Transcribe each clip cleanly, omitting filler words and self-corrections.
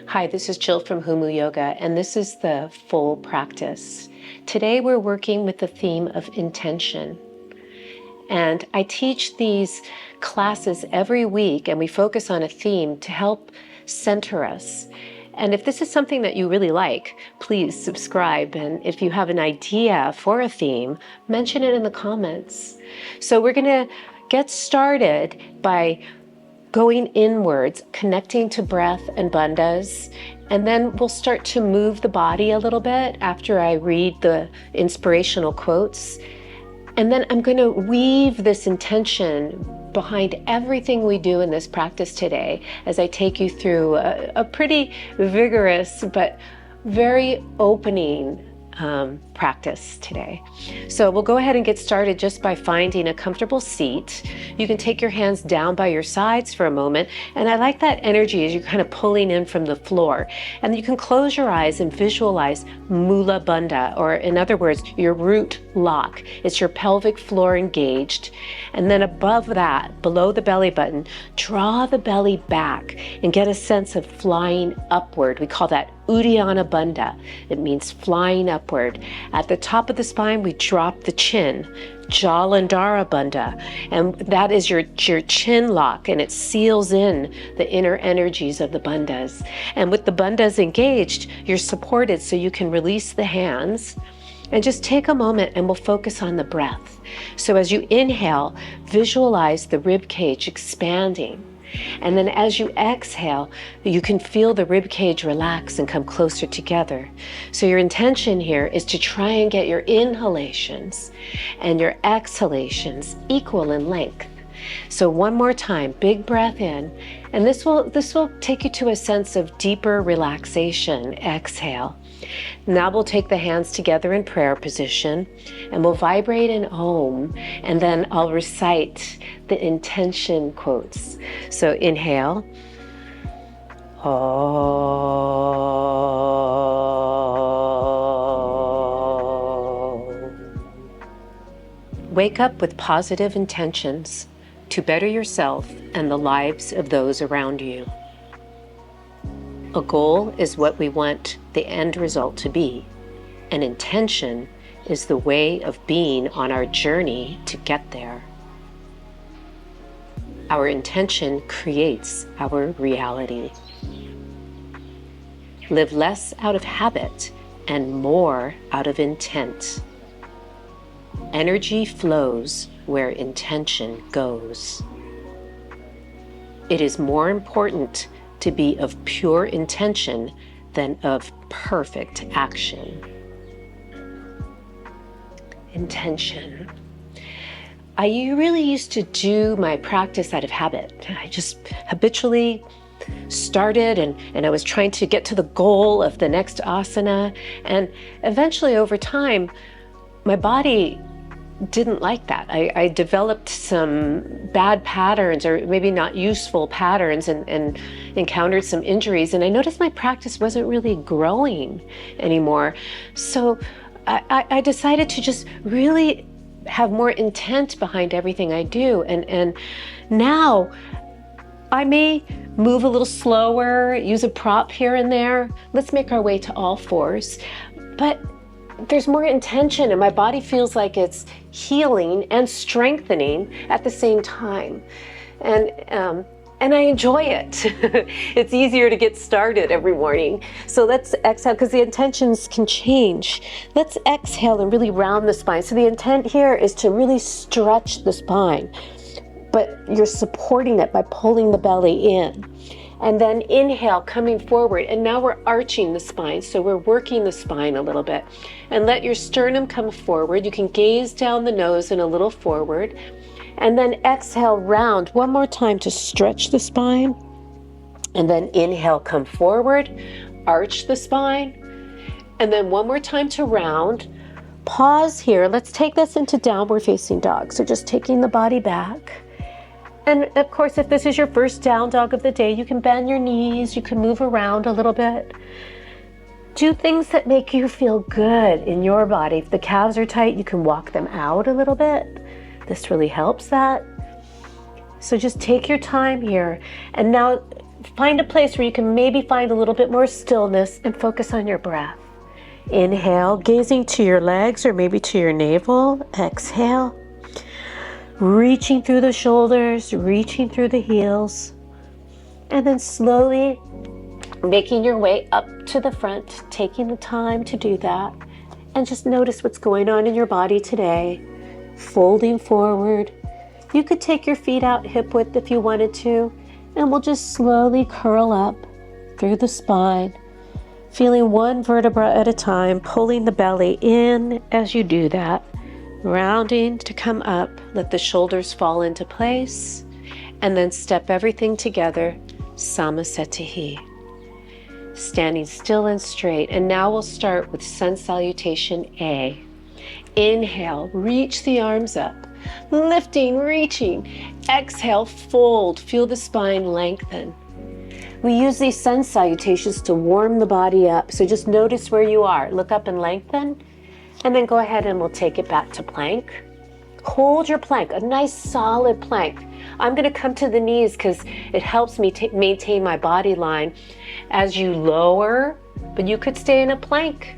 Hi, this is Jill from Humu Yoga, and this is the full practice. Today we're working with the theme of intention. And I teach these classes every week, and we focus on a theme to help center us. And if this is something that you really like, please subscribe. And if you have an idea for a theme, mention it in the comments. So we're going to get started by going inwards, connecting to breath and bandhas, and then we'll start to move the body a little bit after I read the inspirational quotes. And then I'm going to weave this intention behind everything we do in this practice today as I take you through a pretty vigorous but very opening practice today. So we'll go ahead and get started just by finding a comfortable seat. You can take your hands down by your sides for a moment, and I like that energy as you're kind of pulling in from the floor. And you can close your eyes and visualize Mula Bandha, or in other words, your root lock. It's your pelvic floor engaged. And then above that, below the belly button, draw the belly back and get a sense of flying upward. We call that Uddiyana Bandha. It means flying upward. At the top of the spine, we drop the chin, Jalandhara Bandha, and that is your chin lock, and it seals in the inner energies of the bandhas. And with the bandhas engaged, you're supported so you can release the hands. And just take a moment and we'll focus on the breath. So as you inhale, visualize the rib cage expanding. And then as you exhale, you can feel the rib cage relax and come closer together. So your intention here is to try and get your inhalations and your exhalations equal in length. So one more time, big breath in, and this will take you to a sense of deeper relaxation. Exhale. Now we'll take the hands together in prayer position and we'll vibrate an Om, and then I'll recite the intention quotes. So inhale. Om. Wake up with positive intentions to better yourself and the lives of those around you. A goal is what we want the end result to be. An intention is the way of being on our journey to get there. Our intention creates our reality. Live less out of habit and more out of intent. Energy flows where intention goes. It is more important to be of pure intention than of perfect action. Intention. I really used to do my practice out of habit. I just habitually started and I was trying to get to the goal of the next asana, and eventually over time my body didn't like that. I developed some bad patterns, or maybe not useful patterns, and encountered some injuries, and I noticed my practice wasn't really growing anymore. So I decided to just really have more intent behind everything I do, and now I may move a little slower, use a prop here and there. Let's make our way to all fours, but there's more intention, and my body feels like it's healing and strengthening at the same time. And I enjoy it. It's easier to get started every morning. So let's exhale, because the intentions can change. Let's exhale and really round the spine. So the intent here is to really stretch the spine, but you're supporting it by pulling the belly in. And then inhale, coming forward, and now we're arching the spine, so we're working the spine a little bit. And let your sternum come forward. You can gaze down the nose and a little forward. And then exhale, round one more time to stretch the spine. And then inhale, come forward, arch the spine. And then one more time to round. Pause here. Let's take this into downward facing dog. So just taking the body back. And of course, if this is your first down dog of the day, you can bend your knees, you can move around a little bit. Do things that make you feel good in your body. If the calves are tight, you can walk them out a little bit. This really helps that. So just take your time here. And now find a place where you can maybe find a little bit more stillness and focus on your breath. Inhale, gazing to your legs or maybe to your navel. Exhale, reaching through the shoulders, reaching through the heels, and then slowly making your way up to the front, taking the time to do that, and just notice what's going on in your body today. Folding forward. You could take your feet out hip width if you wanted to, and we'll just slowly curl up through the spine, feeling one vertebra at a time, pulling the belly in as you do that, rounding to come up, let the shoulders fall into place, and then step everything together, Samasthiti. Standing still and straight. And now we'll start with Sun Salutation A. Inhale, reach the arms up, lifting, reaching. Exhale, fold, feel the spine lengthen. We use these sun salutations to warm the body up. So just notice where you are. Look up and lengthen. And then go ahead and we'll take it back to plank. Hold your plank, a nice solid plank. I'm going to come to the knees because it helps me maintain my body line as you lower, but you could stay in a plank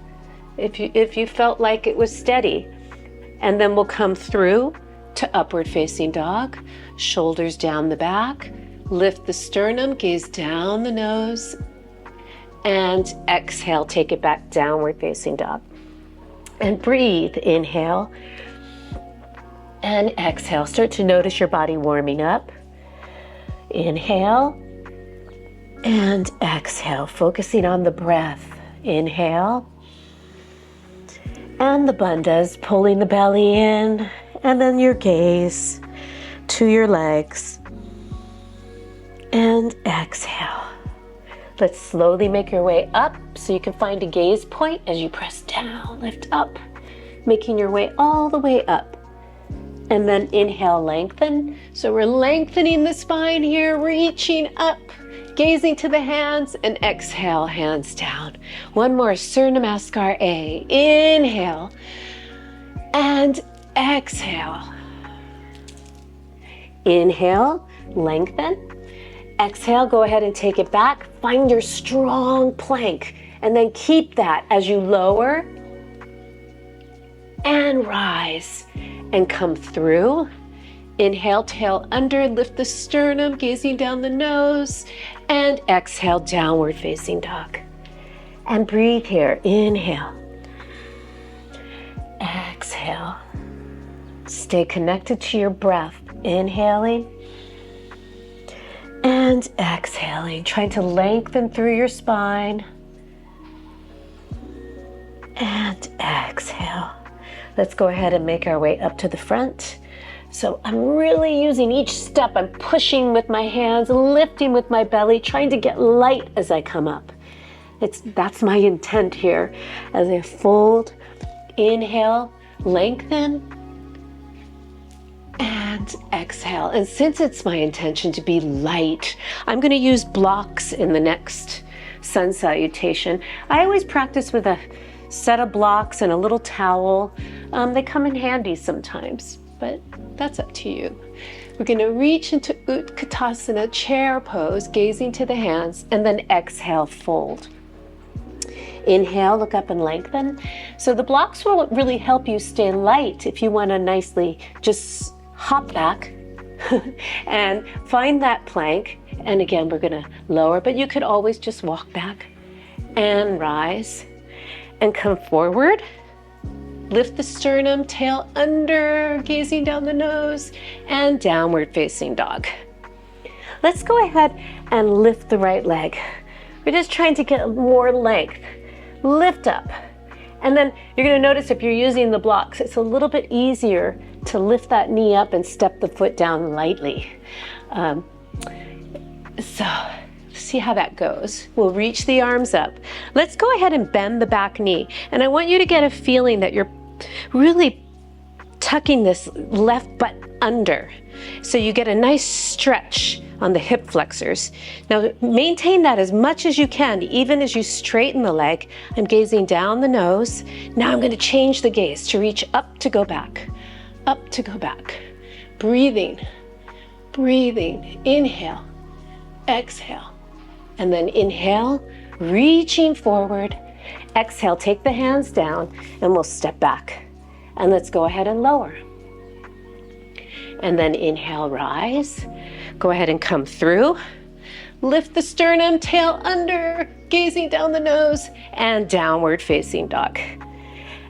if you felt like it was steady. And then we'll come through to upward facing dog, shoulders down the back, lift the sternum, gaze down the nose, and exhale, take it back, downward facing dog. And breathe, inhale, and exhale. Start to notice your body warming up. Inhale, and exhale, focusing on the breath. Inhale, and the bandhas, pulling the belly in, and then your gaze to your legs. And exhale. Let's slowly make your way up so you can find a gaze point as you press down, lift up, making your way all the way up. And then inhale, lengthen. So we're lengthening the spine here, reaching up, gazing to the hands, and exhale, hands down. One more, Surya Namaskar A. Inhale, and exhale. Inhale, lengthen. Exhale, go ahead and take it back. Find your strong plank, and then keep that as you lower and rise and come through. Inhale, tail under, lift the sternum, gazing down the nose, and exhale, downward facing dog. And breathe here. Inhale, exhale. Stay connected to your breath. Inhaling and exhaling, trying to lengthen through your spine. And exhale. Let's go ahead and make our way up to the front. So I'm really using each step. I'm pushing with my hands, lifting with my belly, trying to get light as I come up. That's my intent here. As I fold, inhale, lengthen, and exhale. And since it's my intention to be light, I'm going to use blocks in the next sun salutation. I always practice with a set of blocks and a little towel. They come in handy sometimes, but that's up to you. We're going to reach into Utthita, chair pose, gazing to the hands, and then exhale, fold. Inhale, look up and lengthen. So the blocks will really help you stay light if you want to nicely just hop back and find that plank. And again, we're going to lower, but you could always just walk back and rise and come forward. Lift the sternum, tail under, gazing down the nose, and downward facing dog. Let's go ahead and lift the right leg. We're just trying to get more length. Lift up. And then you're going to notice if you're using the blocks, it's a little bit easier to lift that knee up and step the foot down lightly. So see how that goes. We'll reach the arms up. Let's go ahead and bend the back knee. And I want you to get a feeling that you're really tucking this left butt under. So you get a nice stretch on the hip flexors. Now maintain that as much as you can, even as you straighten the leg. I'm gazing down the nose. Now I'm going to change the gaze to reach up to go back, up to go back. Breathing, breathing. Inhale, exhale. And then inhale, reaching forward. Exhale, take the hands down and we'll step back. And let's go ahead and lower. And then inhale, rise. Go ahead and come through. Lift the sternum, tail under, gazing down the nose, and downward facing dog.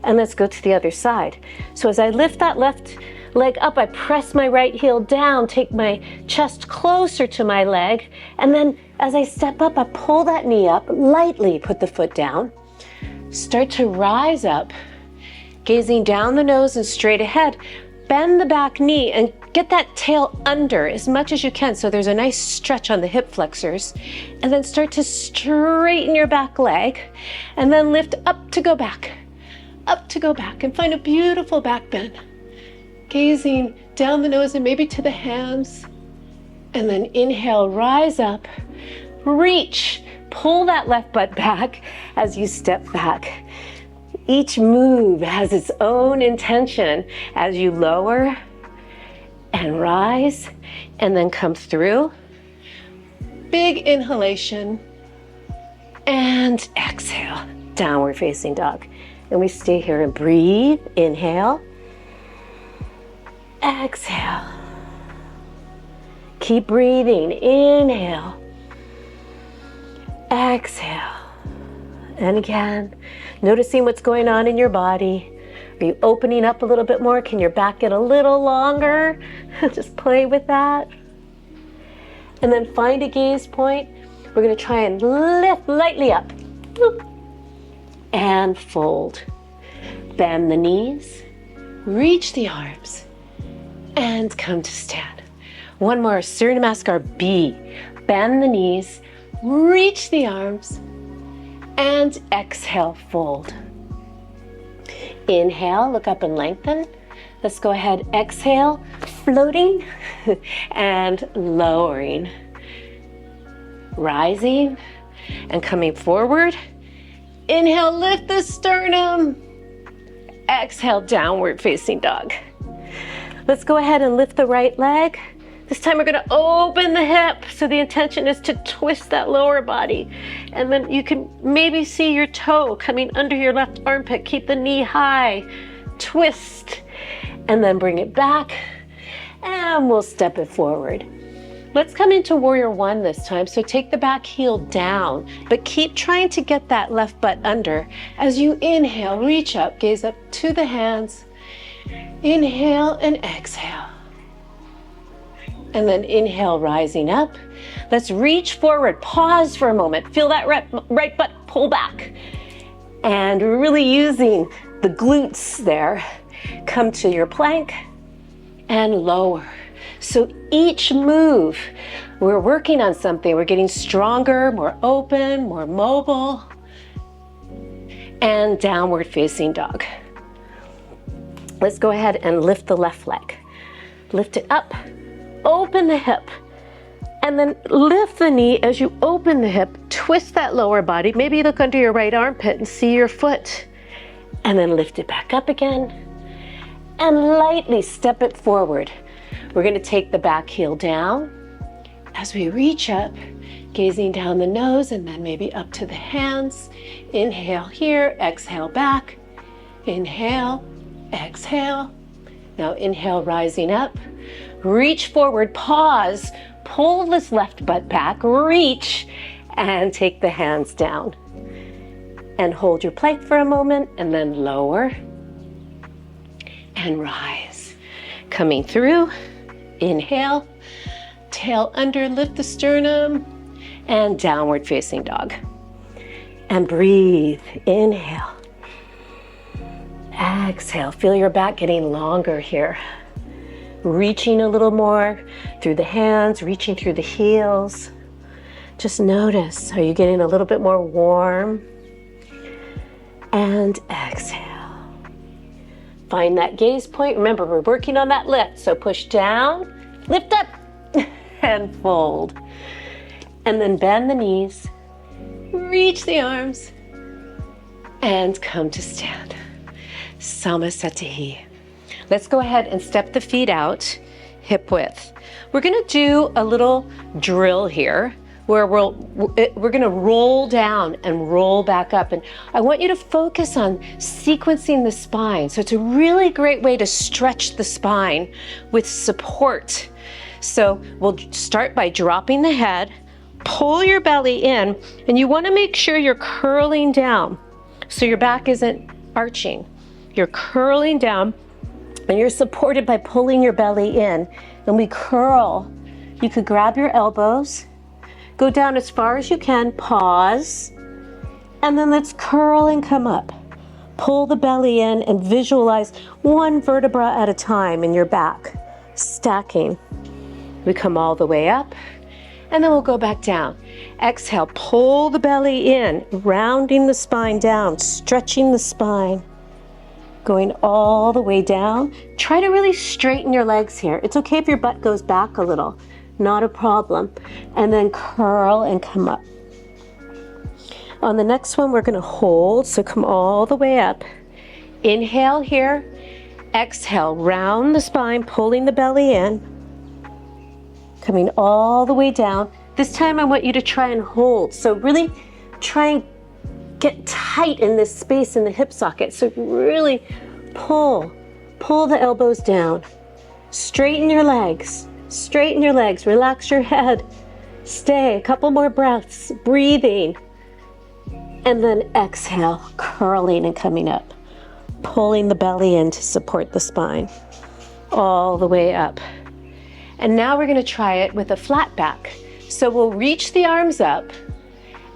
And let's go to the other side. So as I lift that left leg up, I press my right heel down, take my chest closer to my leg, and then as I step up, I pull that knee up, lightly put the foot down, start to rise up, gazing down the nose and straight ahead. Bend the back knee and get that tail under as much as you can so there's a nice stretch on the hip flexors. And then start to straighten your back leg and then lift up to go back. Up to go back and find a beautiful back bend. Gazing down the nose and maybe to the hands. And then inhale, rise up, reach, pull that left butt back as you step back. Each move has its own intention as you lower and rise and then come through. Big inhalation and exhale, downward facing dog. And we stay here and breathe. Inhale, exhale. Keep breathing. Inhale, exhale. And again, noticing what's going on in your body. Are you opening up a little bit more? Can your back get a little longer? Just play with that. And then find a gaze point. We're going to try and lift lightly up. And fold. Bend the knees. Reach the arms. And come to stand. One more, Surya Namaskar B. Bend the knees. Reach the arms. And exhale, fold. Inhale, look up and lengthen. Let's go ahead, exhale, floating and lowering. Rising and coming forward. Inhale, lift the sternum. Exhale, downward facing dog. Let's go ahead and lift the right leg. This time we're gonna open the hip. So the intention is to twist that lower body. And then you can maybe see your toe coming under your left armpit. Keep the knee high, twist, and then bring it back. And we'll step it forward. Let's come into warrior one this time. So take the back heel down, but keep trying to get that left butt under. As you inhale, reach up, gaze up to the hands. Inhale and exhale. And then inhale, rising up. Let's reach forward, pause for a moment. Feel that right butt pull back. And really using the glutes there. Come to your plank and lower. So each move, we're working on something. We're getting stronger, more open, more mobile. And downward facing dog. Let's go ahead and lift the left leg. Lift it up. Open the hip and then lift the knee as you open the hip, twist that lower body, maybe look under your right armpit and see your foot and then lift it back up again and lightly step it forward. We're going to take the back heel down as we reach up, gazing down the nose and then maybe up to the hands. Inhale here, exhale back, inhale, exhale. Now inhale, rising up. Reach forward, pause, pull this left butt back, reach, and take the hands down. And hold your plank for a moment, and then lower, and rise. Coming through, inhale, tail under, lift the sternum, and downward facing dog. And breathe, inhale. Exhale, feel your back getting longer here. Reaching a little more through the hands, reaching through the heels. Just notice, are you getting a little bit more warm? And exhale. Find that gaze point. Remember, we're working on that lift. So push down, lift up, and fold. And then bend the knees, reach the arms, and come to stand. Samasatihi. Let's go ahead and step the feet out, hip width. We're gonna do a little drill here where we're gonna roll down and roll back up. And I want you to focus on sequencing the spine. So it's a really great way to stretch the spine with support. So we'll start by dropping the head, pull your belly in, and you wanna make sure you're curling down so your back isn't arching. You're curling down and you're supported by pulling your belly in. And we curl. You could grab your elbows, go down as far as you can, pause, and then let's curl and come up. Pull the belly in and visualize one vertebra at a time in your back, stacking. We come all the way up, and then we'll go back down. Exhale, pull the belly in, rounding the spine down, stretching the spine, going all the way down. Try to really straighten your legs here. It's okay if your butt goes back a little, not a problem. And then curl and come up. On the next one, we're gonna hold, so come all the way up. Inhale here, exhale, round the spine, pulling the belly in, coming all the way down. This time I want you to try and hold. So really try and get tight in this space in the hip socket. So really pull the elbows down. Straighten your legs, relax your head. Stay, a couple more breaths, breathing. And then exhale, curling and coming up. Pulling the belly in to support the spine. All the way up. And now we're gonna try it with a flat back. So we'll reach the arms up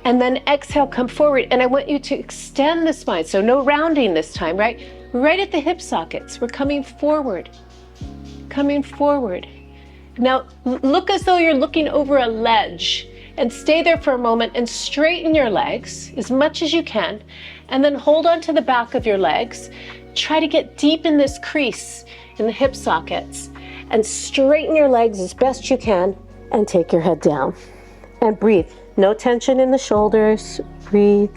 and then exhale, come forward. And I want you to extend the spine. So no rounding this time, right? Right at the hip sockets. We're coming forward, coming forward. Now look as though you're looking over a ledge and stay there for a moment and straighten your legs as much as you can. And then hold on to the back of your legs. Try to get deep in this crease in the hip sockets and straighten your legs as best you can and take your head down and breathe. No tension in the shoulders, breathe.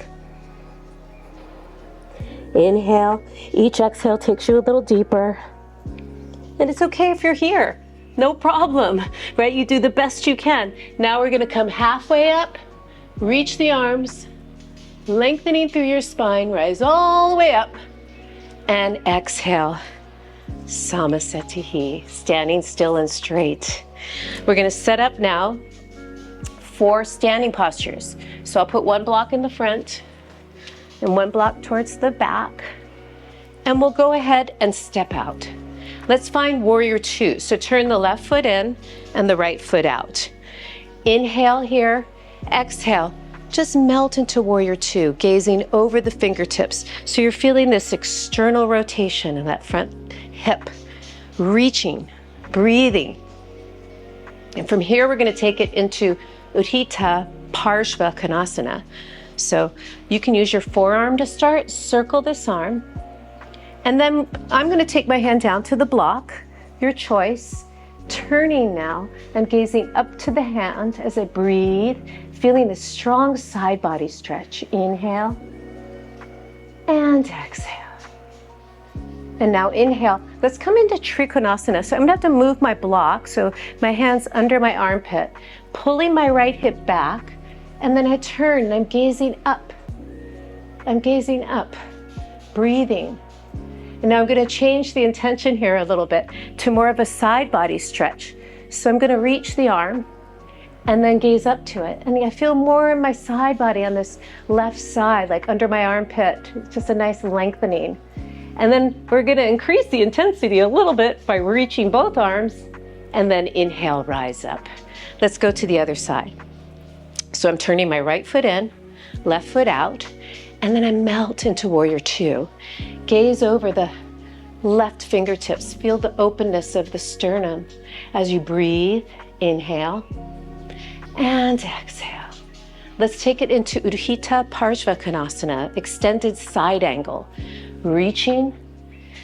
Inhale, each exhale takes you a little deeper. And it's okay if you're here, no problem, right? You do the best you can. Now we're gonna come halfway up, reach the arms, lengthening through your spine, rise all the way up, and exhale. Samasetihi, standing still and straight. We're gonna set up now for standing postures. So I'll put one block in the front and one block towards the back, and we'll go ahead and step out. Let's find warrior two. So turn the left foot in and the right foot out. Inhale here, exhale. Just melt into warrior two, gazing over the fingertips. So you're feeling this external rotation in that front hip, reaching, breathing. And from here, we're gonna take it into Utthita, Parsvottanasana. So you can use your forearm to start, circle this arm. And then I'm gonna take my hand down to the block, your choice, turning now and gazing up to the hand as I breathe, feeling a strong side body stretch. Inhale and exhale. And now inhale, let's come into Trikonasana. So I'm gonna have to move my block, so my hand's under my armpit, pulling my right hip back, and then I turn and I'm gazing up. I'm gazing up, breathing. And now I'm gonna change the intention here a little bit to more of a side body stretch. So I'm gonna reach the arm and then gaze up to it. And I feel more in my side body on this left side, like under my armpit. It's just a nice lengthening. And then we're gonna increase the intensity a little bit by reaching both arms and then inhale, rise up. Let's go to the other side. So I'm turning my right foot in, left foot out, and then I melt into warrior two. Gaze over the left fingertips. Feel the openness of the sternum as you breathe. Inhale and exhale. Let's take it into Utthita Parsvottanasana, extended side angle. Reaching.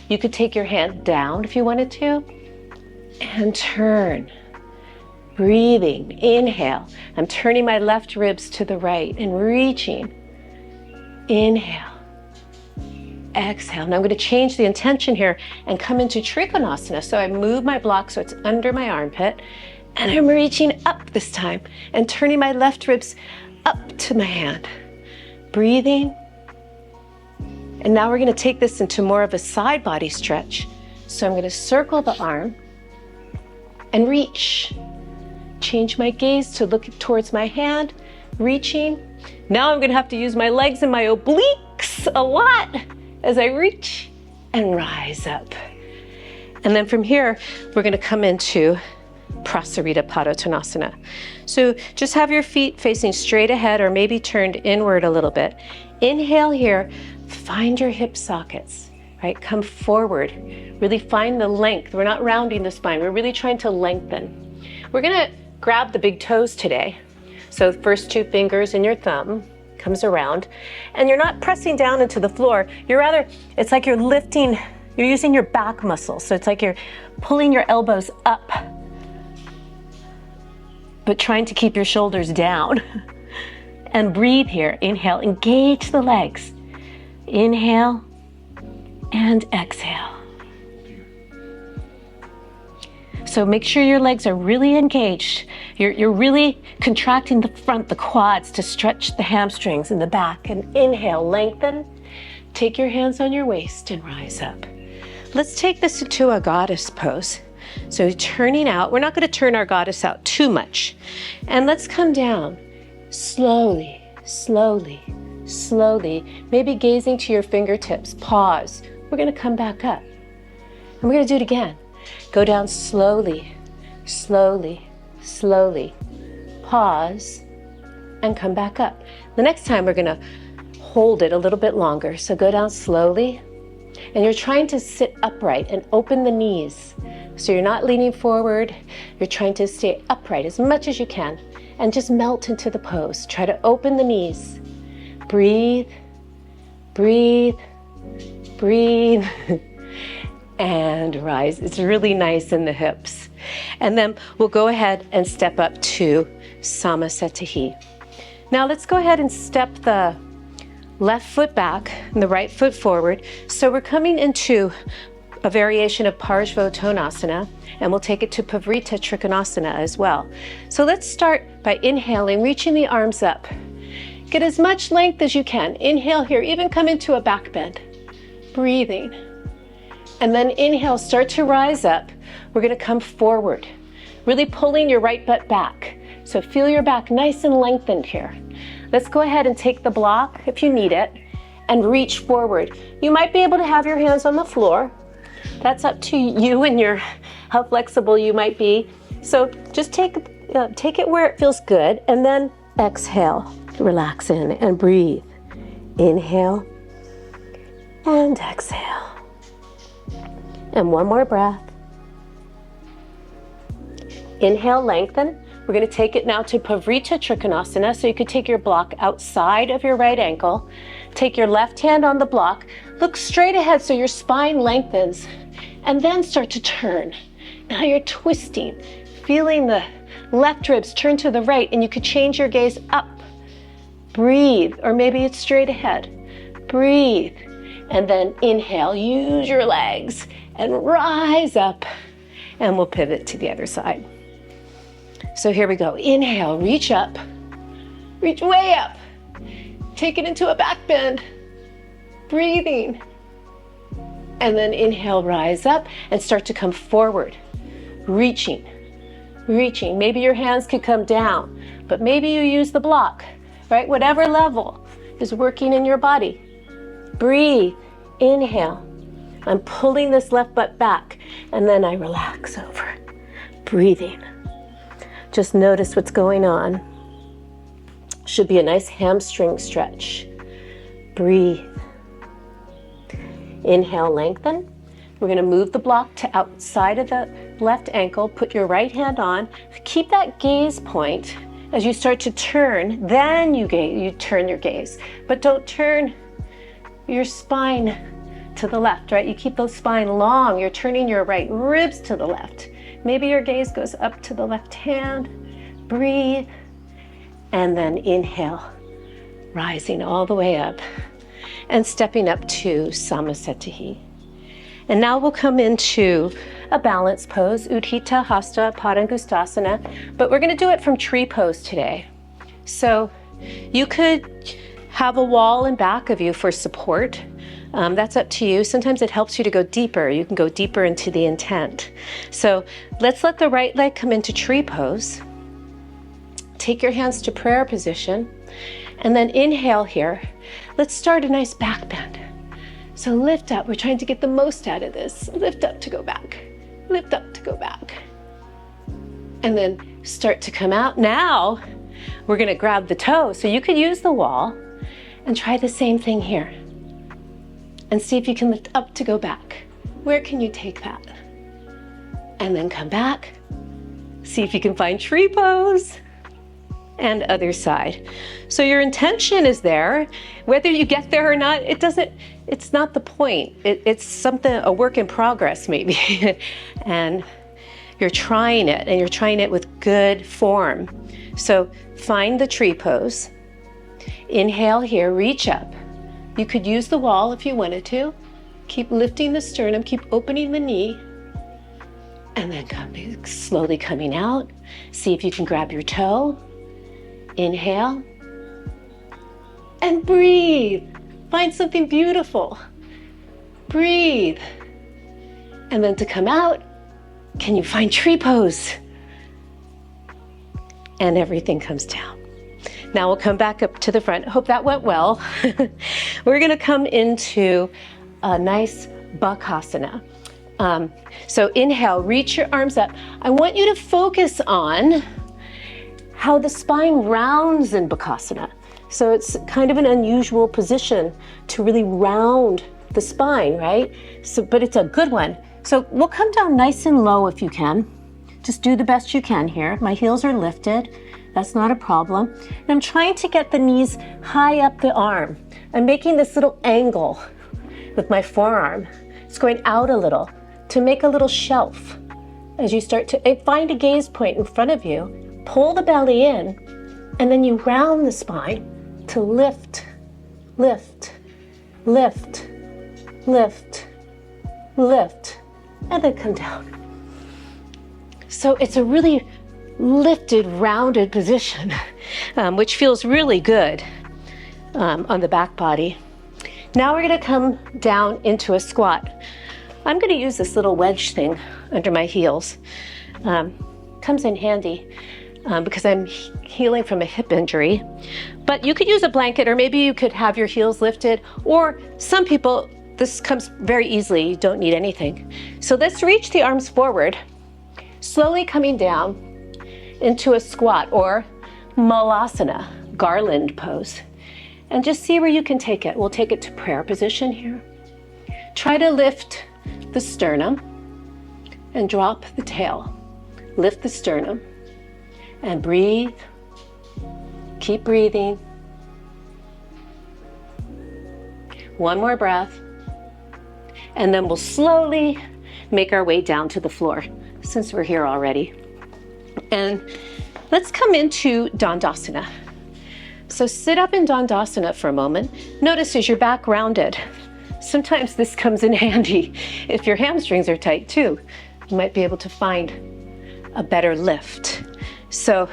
You could take your hand down if you wanted to and turn. Breathing. Inhale. I'm turning my left ribs to the right and reaching. Inhale. Exhale. Now I'm going to change the intention here and come into Trikonasana. So I move my block so it's under my armpit, And I'm reaching up this time and turning my left ribs up to my hand. Breathing. And now we're going to take this into more of a side body stretch. So I'm going to circle the arm and reach. Change my gaze to look towards my hand, reaching. Now I'm going to have to use my legs and my obliques a lot as I reach and rise up. And then from here, we're going to come into Parsvottanasana. So just have your feet facing straight ahead or maybe turned inward a little bit. Inhale here, find your hip sockets, right? Come forward, really find the length. We're not rounding the spine, we're really trying to lengthen. We're gonna grab the big toes today. So the first two fingers and your thumb comes around, and you're not pressing down into the floor, you're rather, it's like you're lifting, you're using your back muscles. So it's like you're pulling your elbows up, but trying to keep your shoulders down. And breathe here. Inhale, engage the legs. Inhale and exhale. So make sure your legs are really engaged. You're really contracting the front, the quads, to stretch the hamstrings in the back. And inhale, lengthen. Take your hands on your waist and rise up. Let's take this into a goddess pose. So turning out, we're not going to turn our goddess out too much. And let's come down slowly, slowly, slowly, maybe gazing to your fingertips. Pause. We're going to come back up. And we're going to do it again. Go down slowly, slowly, slowly. Pause and come back up. The next time we're going to hold it a little bit longer. So go down slowly. And you're trying to sit upright and open the knees. So you're not leaning forward, you're trying to stay upright as much as you can and just melt into the pose. Try to open the knees. Breathe, breathe, breathe, and rise. It's really nice in the hips. And then we'll go ahead and step up to Samasthiti. Now let's go ahead and step the left foot back and the right foot forward. So we're coming into a variation of Parsvottanasana, and we'll take it to Parivrtta Trikonasana as well. So let's start by inhaling, reaching the arms up. Get as much length as you can. Inhale here, even come into a back bend. Breathing. And then inhale, start to rise up. We're gonna come forward, really pulling your right butt back. So feel your back nice and lengthened here. Let's go ahead and take the block if you need it and reach forward. You might be able to have your hands on the floor. That's up to you and how flexible you might be. So just take it where it feels good, and then exhale, relax in and breathe. Inhale and exhale. And one more breath. Inhale, lengthen. We're going to take it now to Parivrtta Trikonasana. So you could take your block outside of your right ankle. Take your left hand on the block. Look straight ahead so your spine lengthens. And then start to turn. Now you're twisting, feeling the left ribs turn to the right, and you could change your gaze up. Breathe, or maybe it's straight ahead. Breathe, and then inhale, use your legs, and rise up. And we'll pivot to the other side. So here we go. Inhale, reach up, reach way up. Take it into a back bend. Breathing. And then inhale, rise up and start to come forward. Reaching, reaching. Maybe your hands could come down, but maybe you use the block, right? Whatever level is working in your body. Breathe, inhale. I'm pulling this left butt back, and then I relax over. Breathing. Just notice what's going on. Should be a nice hamstring stretch. Breathe. Inhale, lengthen. We're going to move the block to outside of the left ankle. Put your right hand on. Keep that gaze point. As you start to turn, then you turn your gaze. But don't turn your spine to the left, right? You keep the spine long. You're turning your right ribs to the left. Maybe your gaze goes up to the left hand. Breathe. And then inhale, rising all the way up and stepping up to Samasthiti. And now we'll come into a balance pose, Utthita, Hasta, Padasana, but we're going to do it from tree pose today. So you could have a wall in back of you for support. That's up to you. Sometimes it helps you to go deeper. You can go deeper into the intent. So let's let the right leg come into tree pose. Take your hands to prayer position, and then inhale here. Let's start a nice back bend. So lift up. We're trying to get the most out of this. Lift up to go back. Lift up to go back. And then start to come out. Now we're going to grab the toe. So you could use the wall and try the same thing here. And see if you can lift up to go back. Where can you take that? And then come back. See if you can find tree pose. And other side. So your intention is there. Whether you get there or not, it's not the point. It's something, a work in progress maybe. And you're trying it, and you're trying it with good form. So find the tree pose. Inhale here, reach up. You could use the wall if you wanted to. Keep lifting the sternum, keep opening the knee. And then slowly coming out. See if you can grab your toe. Inhale. And breathe. Find something beautiful. Breathe. And then to come out, can you find tree pose? And everything comes down. Now we'll come back up to the front. Hope that went well. We're going to come into a nice Bakasana. So inhale, reach your arms up. I want you to focus on how the spine rounds in Bakasana. So it's kind of an unusual position to really round the spine, right? But it's a good one. So we'll come down nice and low if you can. Just do the best you can here. My heels are lifted. That's not a problem. And I'm trying to get the knees high up the arm. I'm making this little angle with my forearm. It's going out a little to make a little shelf. As you start to find a gaze point in front of you, pull the belly in, and then you round the spine to lift, lift, lift, lift, lift, and then come down. So it's a really lifted, rounded position, which feels really good on the back body. Now we're going to come down into a squat. I'm going to use this little wedge thing under my heels. Comes in handy because I'm healing from a hip injury. But you could use a blanket, or maybe you could have your heels lifted, or some people, this comes very easily. You don't need anything. So let's reach the arms forward, slowly coming down into a squat or Malasana, Garland pose. And just see where you can take it. We'll take it to prayer position here. Try to lift the sternum and drop the tail. Lift the sternum and breathe. Keep breathing. One more breath. And then we'll slowly make our way down to the floor since we're here already. And let's come into Dandasana. So sit up in Dandasana for a moment. Notice is your back rounded. Sometimes this comes in handy if your hamstrings are tight too. You might be able to find a better lift. So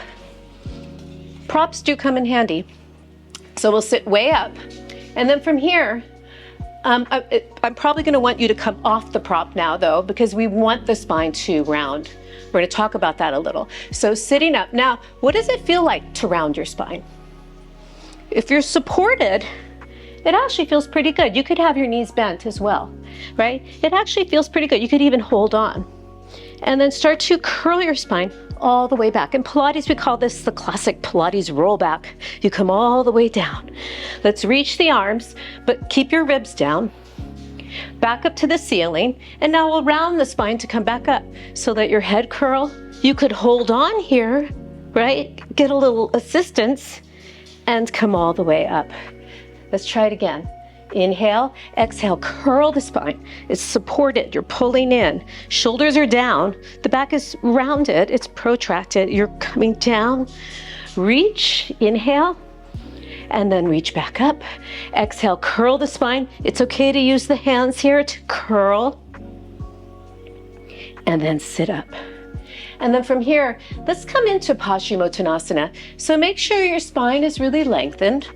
props do come in handy. So we'll sit way up. And then from here, I'm probably going to want you to come off the prop now though, because we want the spine to round. We're going to talk about that a little. So sitting up. Now, what does it feel like to round your spine? If you're supported, it actually feels pretty good. You could have your knees bent as well, right? It actually feels pretty good. You could even hold on. And then start to curl your spine all the way back. In Pilates, we call this the classic Pilates rollback. You come all the way down. Let's reach the arms, but keep your ribs down. Back up to the ceiling. And now we'll round the spine to come back up so that your head curl. You could hold on here, right? Get a little assistance and come all the way up. Let's try it again. Inhale, exhale, curl the spine. It's supported, you're pulling in. Shoulders are down, the back is rounded, it's protracted. You're coming down, reach, inhale, and then reach back up. Exhale, curl the spine. It's okay to use the hands here to curl. and then sit up. And then from here, let's come into Parsvottanasana. So make sure your spine is really lengthened.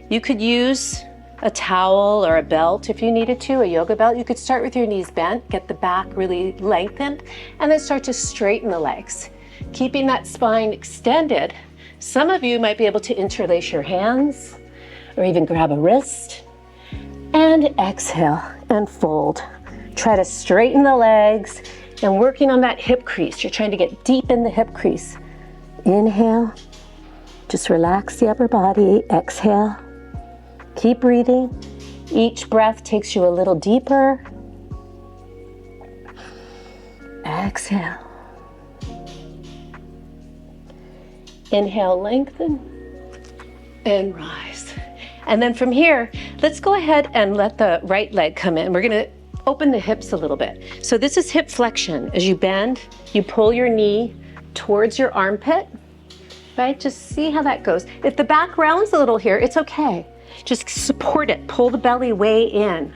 You could use a towel or a belt if you needed to, a yoga belt. You could start with your knees bent, get the back really lengthened, and then start to straighten the legs. Keeping that spine extended, some of you might be able to interlace your hands or even grab a wrist. And exhale and fold. Try to straighten the legs and working on that hip crease. You're trying to get deep in the hip crease. Inhale, just relax the upper body. Exhale, keep breathing. Each breath takes you a little deeper. Exhale. Inhale, lengthen, and rise. And then from here, let's go ahead and let the right leg come in. We're gonna open the hips a little bit. So this is hip flexion. As you bend, you pull your knee towards your armpit, right? Just see how that goes. If the back rounds a little here, it's okay. Just support it, pull the belly way in.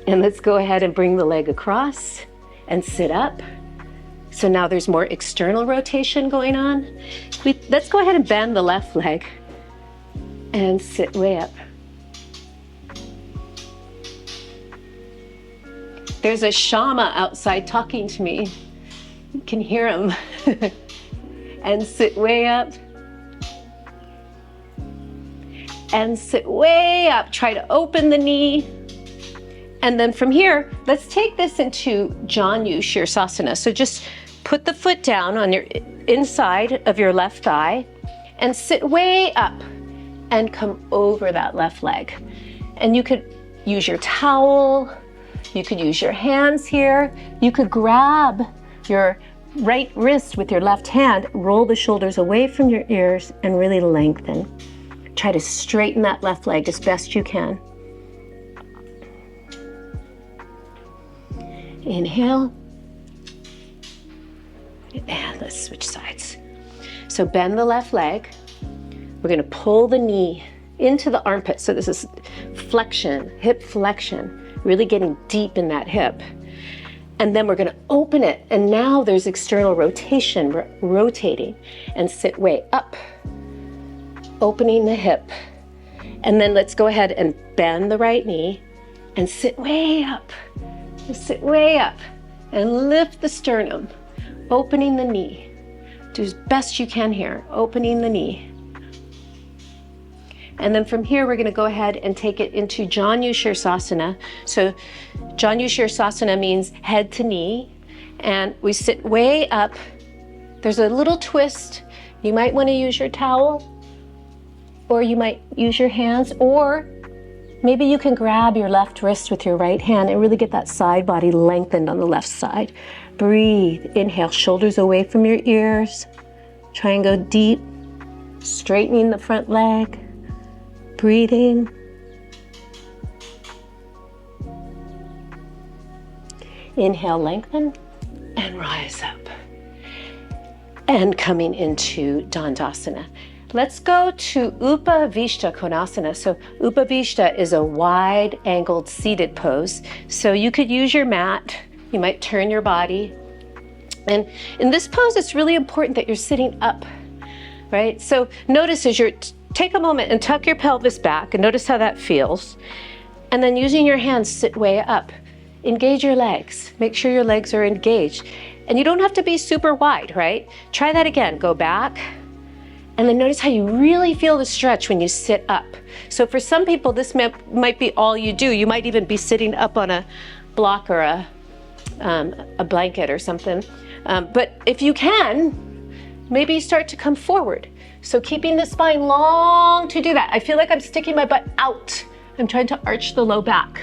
And let's go ahead and bring the leg across and sit up. So now there's more external rotation going on. Let's go ahead and bend the left leg and sit way up. There's a Shama outside talking to me. You can hear him. And sit way up. And sit way up. Try to open the knee. And then from here, let's take this into Janu Shirsasana. So just put the foot down on your inside of your left thigh and sit way up and come over that left leg. And you could use your towel, you could use your hands here, you could grab your right wrist with your left hand, roll the shoulders away from your ears and really lengthen. Try to straighten that left leg as best you can. Inhale. And let's switch sides. So bend the left leg. We're going to pull the knee into the armpit. So this is flexion, hip flexion, really getting deep in that hip. And then we're going to open it. And now there's external rotation. We're rotating and sit way up, opening the hip. And then let's go ahead and bend the right knee and sit way up. Sit way up and lift the sternum, opening the knee. Do as best you can here, opening the knee. And then from here, we're going to go ahead and take it into Janu Shirsasana. So Janu Shirsasana means head to knee, and we sit way up. There's a little twist. You might want to use your towel, or you might use your hands, or maybe you can grab your left wrist with your right hand and really get that side body lengthened on the left side. Breathe. Inhale, shoulders away from your ears. Try and go deep, straightening the front leg. Breathing. Inhale, lengthen, and rise up. And coming into Dandasana. Let's go to Upavistha Konasana. So Upavistha is a wide angled seated pose. So you could use your mat. You might turn your body. And in this pose, it's really important that you're sitting up, right? So notice as you're, take a moment and tuck your pelvis back and notice how that feels. And then using your hands, sit way up. Engage your legs. Make sure your legs are engaged. And you don't have to be super wide, right? Try that again. Go back. And then notice how you really feel the stretch when you sit up. So for some people, this might be all you do. You might even be sitting up on a block or a blanket or something. But if you can, maybe start to come forward. So keeping the spine long to do that. I feel like I'm sticking my butt out. I'm trying to arch the low back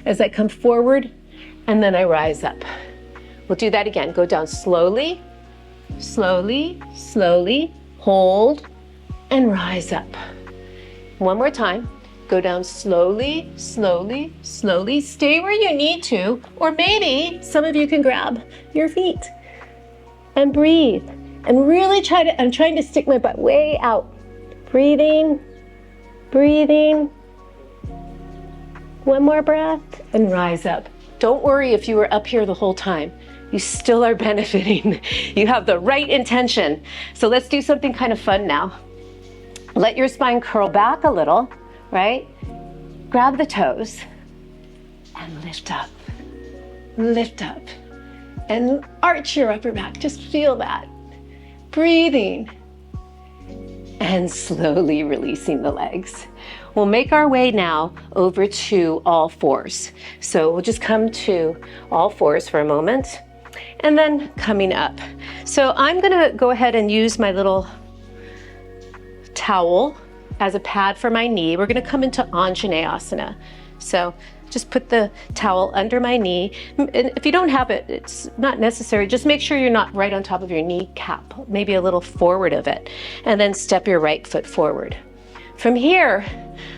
as I come forward and then I rise up. We'll do that again. Go down slowly, slowly, slowly. Hold and rise up. One more time. Go down slowly, slowly, slowly. Stay where you need to, or maybe some of you can grab your feet and breathe. And really I'm trying to stick my butt way out. Breathing, breathing. One more breath and rise up. Don't worry if you were up here the whole time. You still are benefiting. You have the right intention. So let's do something kind of fun now. Let your spine curl back a little, right? Grab the toes and lift up. Lift up and arch your upper back. Just feel that. Breathing and slowly releasing the legs. We'll make our way now over to all fours. So we'll just come to all fours for a moment and then coming up. So I'm gonna go ahead and use my little towel as a pad for my knee. We're gonna come into Anjaneyasana. So just put the towel under my knee. And if you don't have it, it's not necessary. Just make sure you're not right on top of your kneecap, maybe a little forward of it. And then step your right foot forward. From here,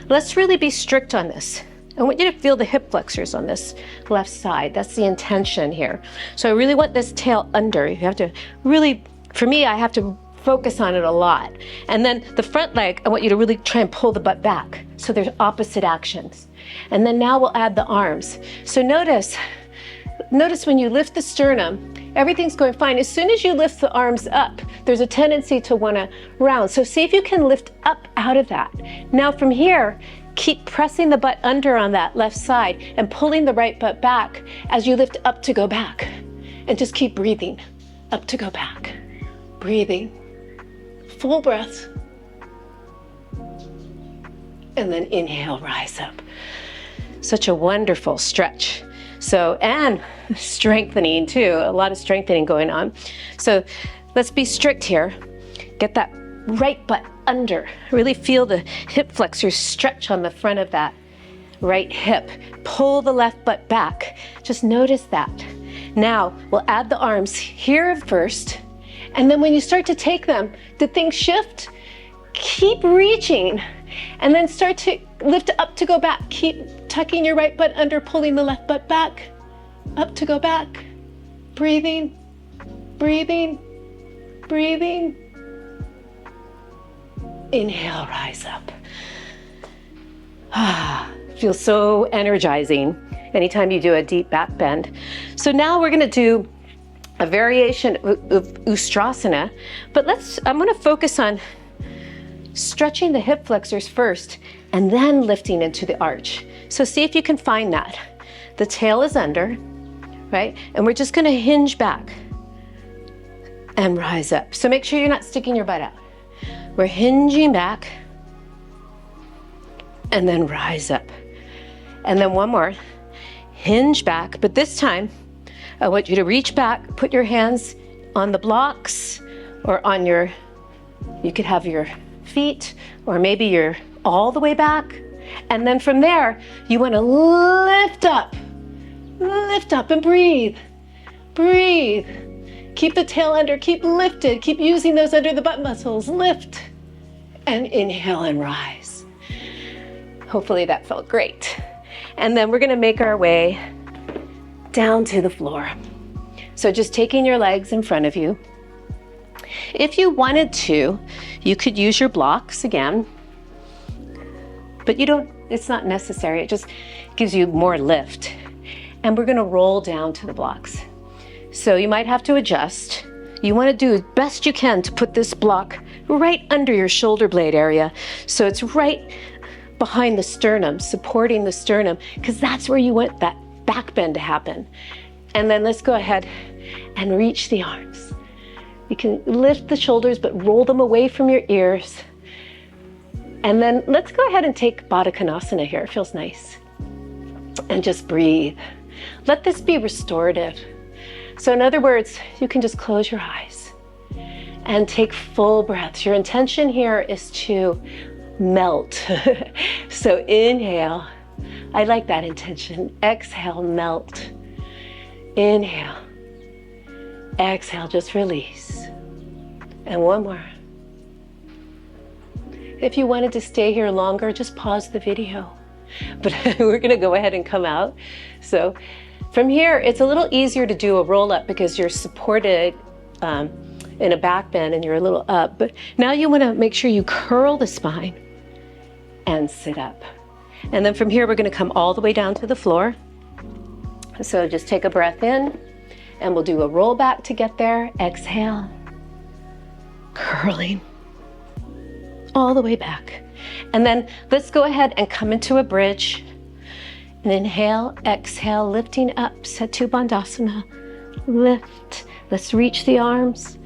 let's really be strict on this. I want you to feel the hip flexors on this left side. That's the intention here. So I really want this tail under. You have to really, for me, I have to focus on it a lot. And then the front leg, I want you to really try and pull the butt back. So there's opposite actions. And then now we'll add the arms. So notice when you lift the sternum, everything's going fine. As soon as you lift the arms up, there's a tendency to want to round. So see if you can lift up out of that. Now from here, keep pressing the butt under on that left side and pulling the right butt back as you lift up to go back. And just keep breathing, up to go back. Breathing, full breath. And then inhale, rise up. Such a wonderful stretch. So, and strengthening too, a lot of strengthening going on. So let's be strict here. Get that right butt under. Really feel the hip flexors stretch on the front of that right hip. Pull the left butt back. Just notice that. Now we'll add the arms here first. And then when you start to take them, did things shift? Keep reaching. And then start to lift up to go back. Keep tucking your right butt under, pulling the left butt back. Up to go back. Breathing, breathing, breathing. Inhale, rise up. Feels so energizing anytime you do a deep back bend. So now we're gonna do a variation of Ustrasana, but I'm gonna focus on stretching the hip flexors first and then lifting into the arch. So see if you can find that. The tail is under, right? And we're just gonna hinge back and rise up. So make sure you're not sticking your butt out. We're hinging back and then rise up. And then one more, hinge back, but this time I want you to reach back, put your hands on the blocks or on you could have your feet, or maybe you're all the way back. And then from there, you want to lift up and breathe. Breathe. Keep the tail under, keep lifted, keep using those under the butt muscles. Lift and inhale and rise. Hopefully that felt great. And then we're going to make our way down to the floor. So just taking your legs in front of you. If you wanted to, you could use your blocks again, but it's not necessary. It just gives you more lift. And we're gonna roll down to the blocks. So you might have to adjust. You wanna do as best you can to put this block right under your shoulder blade area. So it's right behind the sternum, supporting the sternum, because that's where you want that back bend to happen. And then let's go ahead and reach the arms. You can lift the shoulders, but roll them away from your ears. And then let's go ahead and take Padasana here. It feels nice. And just breathe. Let this be restorative. So in other words, you can just close your eyes and take full breaths. Your intention here is to melt. So inhale. I like that intention. Exhale, melt. Inhale. Exhale, just release. And one more. If you wanted to stay here longer, just pause the video. But we're gonna go ahead and come out. So from here, it's a little easier to do a roll up because you're supported in a back bend and you're a little up. But now you wanna make sure you curl the spine and sit up. And then from here, we're gonna come all the way down to the floor. So just take a breath in, and we'll do a roll back to get there. Exhale, curling all the way back. And then let's go ahead and come into a bridge. And inhale, exhale, lifting up, Setu Bandhasana. Lift. Let's reach the arms.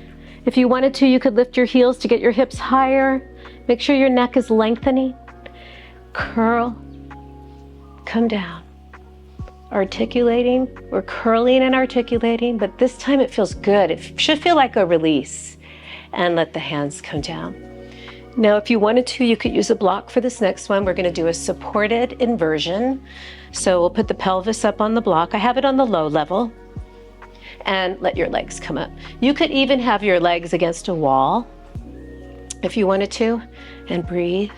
If you wanted to, you could lift your heels to get your hips higher. Make sure your neck is lengthening. Curl. Come down. Articulating. We're curling and articulating, but this time it feels good. It should feel like a release. And let the hands come down. Now, if you wanted to, you could use a block for this next one. We're going to do a supported inversion. So we'll put the pelvis up on the block. I have it on the low level. And let your legs come up. You could even have your legs against a wall if you wanted to, and breathe.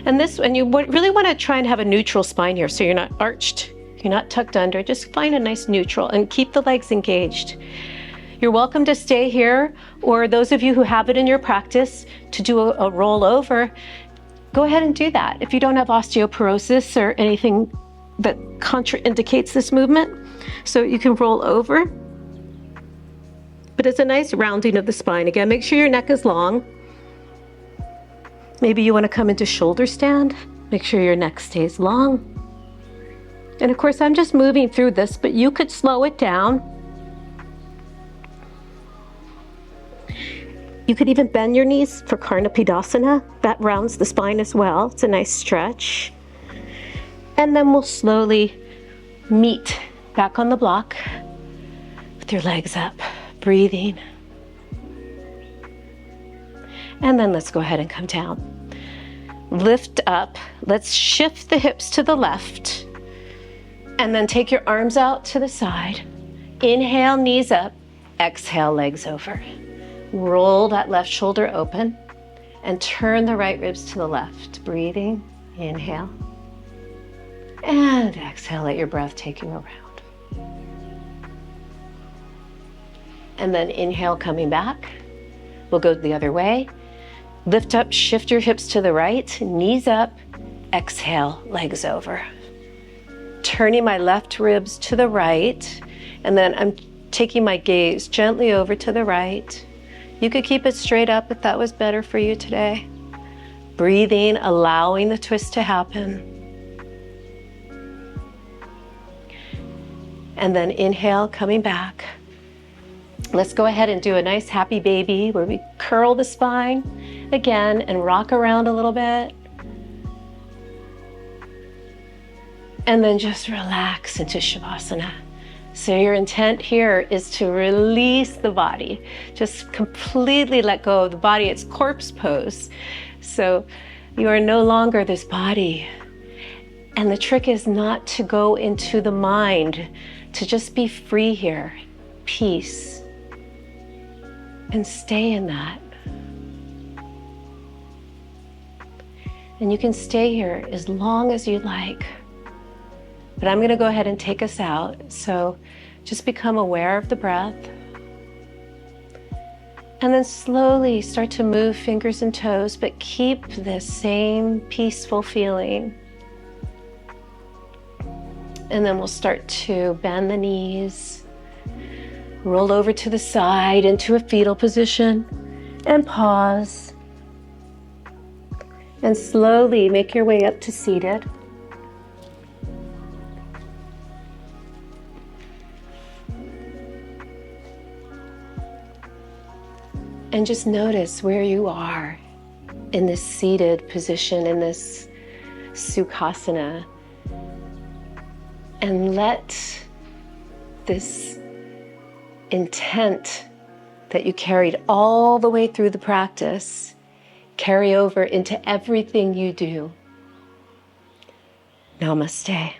And this, and you really want to try and have a neutral spine here, so you're not arched, you're not tucked under. Just find a nice neutral and keep the legs engaged. You're welcome to stay here, or those of you who have it in your practice to do a roll over, go ahead and do that. If you don't have osteoporosis or anything that contraindicates this movement, so you can roll over. But it's a nice rounding of the spine. Again, make sure your neck is long. Maybe you want to come into shoulder stand. Make sure your neck stays long. And of course, I'm just moving through this, but you could slow it down. You could even bend your knees for Padasana. That rounds the spine as well. It's a nice stretch. And then we'll slowly meet back on the block with your legs up, breathing. And then let's go ahead and come down. Lift up. Let's shift the hips to the left. And then take your arms out to the side. Inhale, knees up. Exhale, legs over. Roll that left shoulder open and turn the right ribs to the left. Breathing, inhale. And exhale, let your breath take you around. And then inhale, coming back. We'll go the other way. Lift up, shift your hips to the right, knees up. Exhale, legs over. Turning my left ribs to the right, and then I'm taking my gaze gently over to the right. You could keep it straight up if that was better for you today. Breathing, allowing the twist to happen. And then inhale, coming back. Let's go ahead and do a nice happy baby where we curl the spine again and rock around a little bit. And then just relax into Shavasana. So your intent here is to release the body. Just completely let go of the body. It's corpse pose. So you are no longer this body. And the trick is not to go into the mind, to just be free here, peace, and stay in that. And you can stay here as long as you like. But I'm going to go ahead and take us out. So just become aware of the breath. And then slowly start to move fingers and toes, but keep the same peaceful feeling. And then we'll start to bend the knees, roll over to the side into a fetal position, and pause. And slowly make your way up to seated. And just notice where you are in this seated position, in this Sukhasana. And let this intent that you carried all the way through the practice carry over into everything you do. Namaste.